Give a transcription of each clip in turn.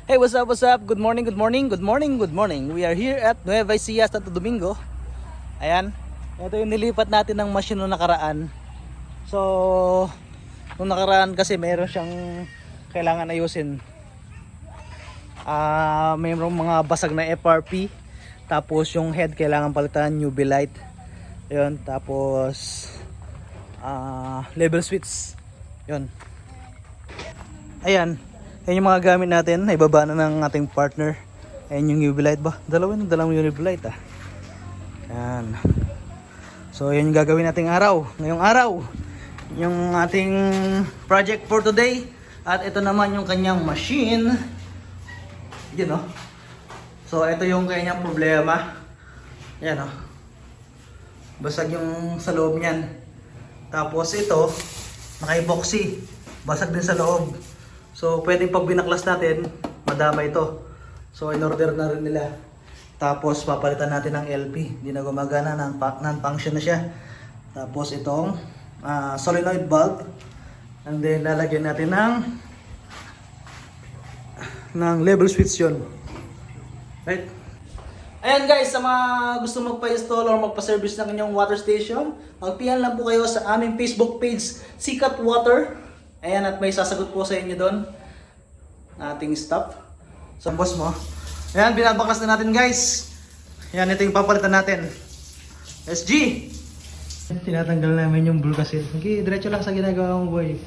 Hey, what's up, what's up? Good morning, good morning, good morning, good morning. We are here at Nueva Ecija, Santo Domingo. Ayan, ito yung nilipat natin ng machine nung nakaraan. So, nung nakaraan kasi mayroon siyang kailangan ayusin. Mayroong mga basag na FRP. Tapos yung head kailangan palitan, UV light. Ayun, tapos level switch. Yun. Ayan. Yan yung mga gamit natin, naibaba na ng ating partner. Ayan yung UV light ba? Dalawang UV light Ayan. So yan yung gagawin nating araw. Ngayong araw, yung ating project for today. At ito naman yung kanyang machine. Yun o. So ito yung kanyang problema. Ayan o. Basag yung sa loob niyan. Tapos ito, naka-epoxy. Basag din sa loob. So, pwedeng pag binaklas natin, madama ito. So, in-order na rin nila. Tapos, papalitan natin ng LP. Hindi na gumagana, non-function na siya. Tapos, itong solenoid bulb. And then, lalagyan natin ng level switch yun. Right? Ayan guys, sa mga gusto magpa-install or magpa-service ng inyong water station, mag-PM lang po kayo sa aming Facebook page, Sikat Water. Ayan, at may sasagot po sa inyo doon ating staff. So, boss mo. Ayan, binabaklas na natin guys. Ayan, ito yung papalitan natin. SG! Tinatanggal namin yung bulkasil. Okay, diretso lang sa ginagawa mo boy.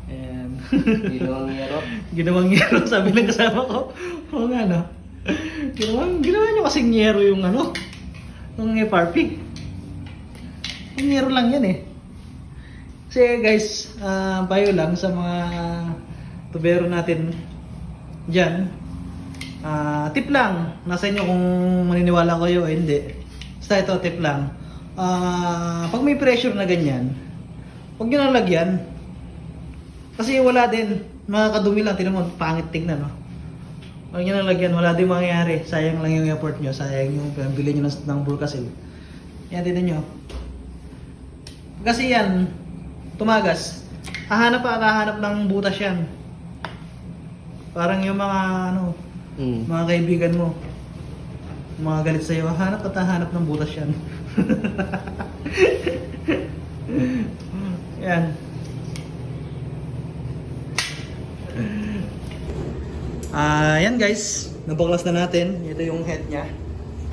Ayan. Ginawang yero. Ginawang yero, sabi ng kasama ko. Oo nga no. Ginawa nyo kasing yero yung yung FRP. Yung yero lang yan eh. Kasi guys, bayo lang sa mga tubero natin dyan. Tip lang, nasa inyo kung maniniwala kayo o hindi. Basta ito, tip lang. Pag may pressure na ganyan, huwag nyo nang lagyan. Kasi wala din, mga kadumi lang, tinan mo, pangit tignan. No? Huwag nyo nang lagyan, wala din mangyayari. Sayang lang yung effort nyo, sayang yung pambili nyo ng bulkasil. Yan, tinan nyo. Kasi yan, tumagas. Hahanap ng butas yan. Parang yung mga mga kaibigan mo. Mga galit sa'yo, hahanap ng butas yan. Yan. Yan guys, nabaklas na natin. Ito yung head niya.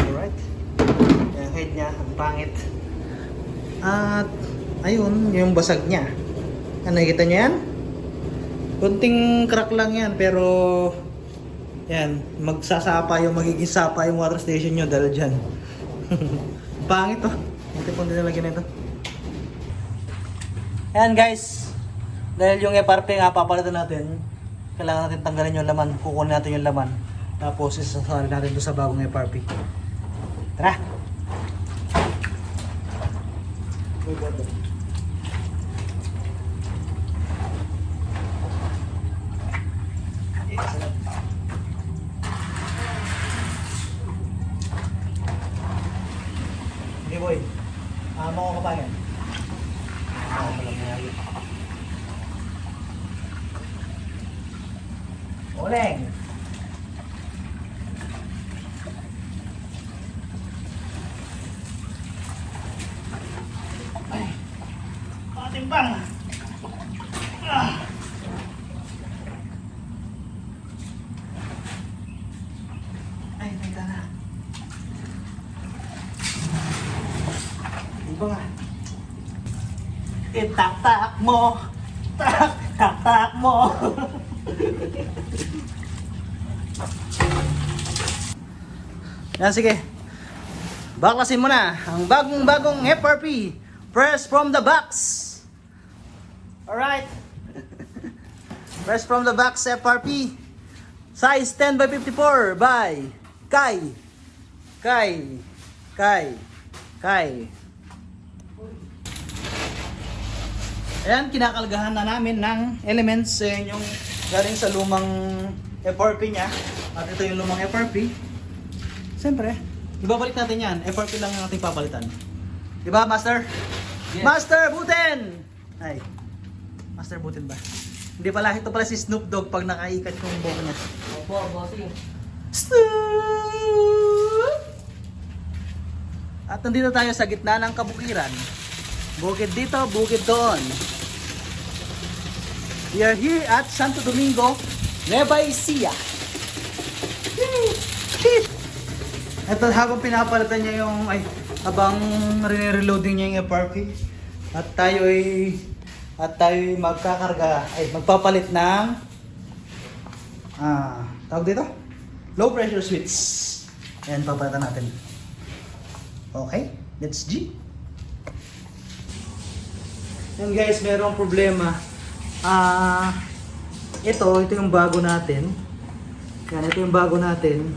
Alright. Yung head niya, ang pangit. At ayun, yung basag niya. Nakikita niyo yan? Kunting crack lang yan, pero yan, magiging sapa yung water station nyo dahil dyan. Pangit to. Ito pong dinalagyan nito. Ayan guys, dahil yung FRP nga papalitan natin, kailangan natin tanggalin yung laman, kukunin natin yung laman. Tapos isasali natin doon sa bagong FRP. Tara! Hey boy, mo ko pa yan. Oleng! Ay! Patimbang! Ay, teka na. Iba nga. Itak-tak mo! Tak-tak mo! Yan, sige. Baklasin mo na ang bagong FRP. Press from the box. Alright. Press from the box FRP. Size 10 by 54 by Kai. Ayan, kinakalgahan na namin ng elements yung galing sa lumang FRP niya. At ito yung lumang FRP. Siyempre, ibabalik natin yan. FRP lang yung ating papalitan. Diba, Master? Yes. Master Buten! Ay, Master Buten ba? Hindi pala, ito pala si Snoop Dogg pag nakaikat yung buhok niya. Opo, bossing. Snoop! At nandito tayo sa gitna ng kabukiran. Bukid dito, bukid doon. We are here at Santo Domingo, Nueva Ecija. Ito habang pinapalitan niya yung, habang re-reloading niya yung FRP. At tayo ay magpapalit ng tawag dito? Low pressure switch. Ayan, papalitan natin. Okay, let's G. Yan guys, merong problema. Ito yung bago natin. Yan, ito yung bago natin.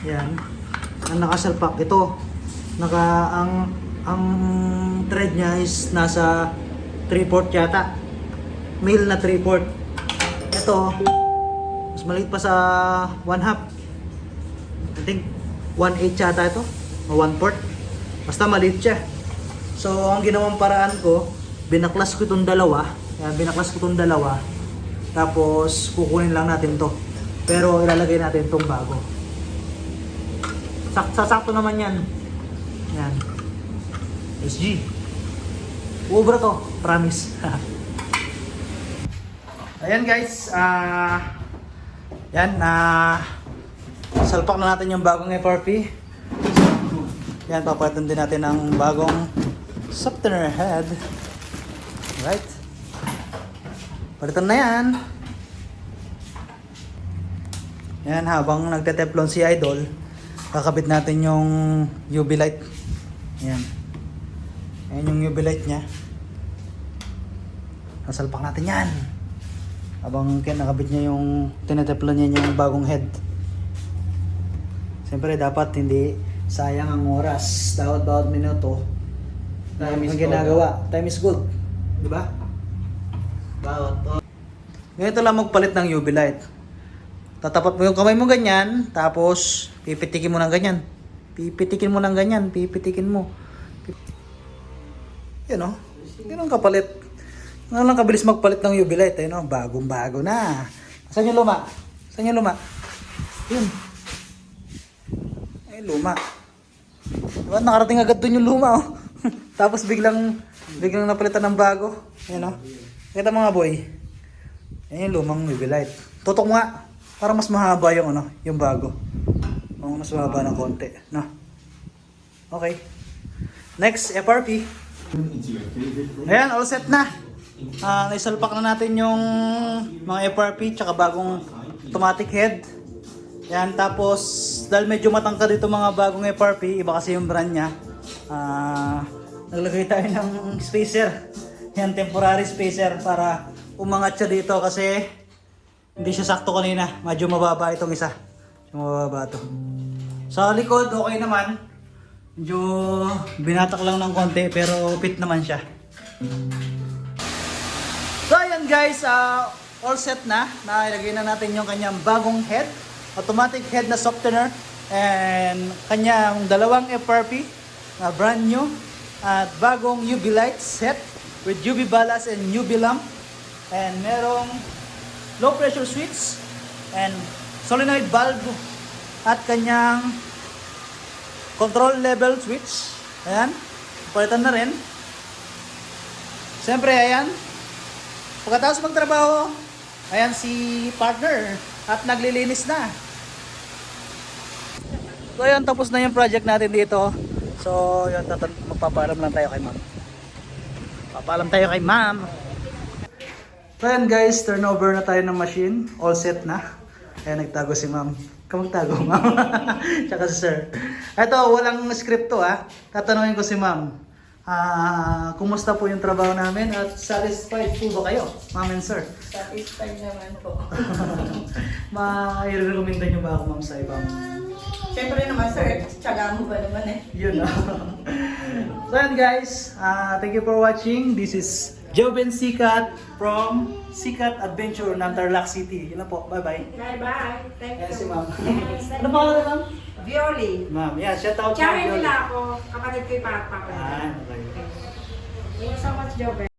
Yan. Ang nakasalpak ito. Ang thread niya is nasa 3/4 yata. Male na 3/4. Ito mas maliit pa sa 1/2. I think 1/8 yata ito. O 1/4. Basta maliit siya. So ang ginawang paraan ko, binaklas ko itong dalawa. Yan, binaklas ko itong dalawa. Tapos kukunin lang natin to. Pero ilalagay natin itong bago. Sasakto naman yan. Yan. SG. Ubra to, promise. Ayan guys, salpak na natin yung bagong FRP. Yan, papalitan din natin ang bagong softener head. Right? Palitan na yan. Yan, habang nagte-teflon si Idol, kakabit natin yung UV light. Yan. Ayan yung UV light niya. Nasalpak natin yan. Habang nakabit niya yung tineteflon niya yung bagong head. Siyempre dapat hindi sayang ang oras. Bawat minuto. Time is ginagawa. Time is gold. Diba? Bawat. Ganito lang magpalit ng UV light. Tatapat mo yung kamay mo ganyan. Tapos pipitikin mo ng ganyan. Pipitikin mo ng ganyan. Pipitikin mo. Yan o. Ganun kapalit. Ganun lang kabilis magpalit ng UV light. Ayun o. Bagong bago na. Saan yung luma? Saan yung luma? Yun. Ay luma. Diba? Nakarating agad dun yung luma oh. Tapos biglang napalitan ng bago. Yan o. Kita mga boy. Yan yung lumang UV light. Tutok mo nga. Para mas mahaba yung yung bago. Mas mahaba ng konti. No? Okay. Next, FRP. Ayan, all set na. Naisalpak na natin yung mga FRP tsaka bagong automatic head. Yan, tapos dahil medyo matangkad dito mga bagong FRP, iba kasi yung brand niya. Naglagay tayo ng spacer. Yan, temporary spacer para umangat siya dito kasi hindi siya sakto kanina. Medyo mababa itong isa. Mababa ito. Sa likod, okay naman. Medyo binatak lang ng konti pero fit naman siya. So ayan guys, all set na. Nailagay na natin yung kanyang bagong head. Automatic head na softener. And kanyang dalawang FRP na brand new. At bagong UV light set with UV ballast and UV lamp. And merong low pressure switch. And solenoid valve. At kanyang control level switch. Ayan. Palitan na rin. Siyempre, ayan. Pagkatapos magtrabaho, ayan si partner. At naglilinis na. So, ayan. Tapos na yung project natin dito. So, yun. Magpapaalam lang tayo kay ma'am. Papaalam tayo kay ma'am. So, ayan guys. Turnover na tayo ng machine. All set na. Ayan, nagtago si ma'am. Kamagtago, ma'am. Tsaka si sir. Ito, walang script to tatanungin ko si ma'am. Kumusta po yung trabaho namin at satisfied po ba kayo, ma'am and sir? Satisfied naman po. Ma-i-recommenda nyo ba ako, ma'am, sa ibang... Siyempre naman sir, tsaga mo ba naman eh. Yun So yan guys, thank you for watching. This is Joven Sikat from Sikat Adventure ng Tarlac City. Yun na po, bye-bye. Bye-bye. Thank Yan you. si ma'am. Yes, thank Ano pa ka ma'am? Violi. Ma'am, yeah, shout out Tsahin Violi. nila ako. Kapatid ko yung papa ko. Okay. Thank you so much, Joven.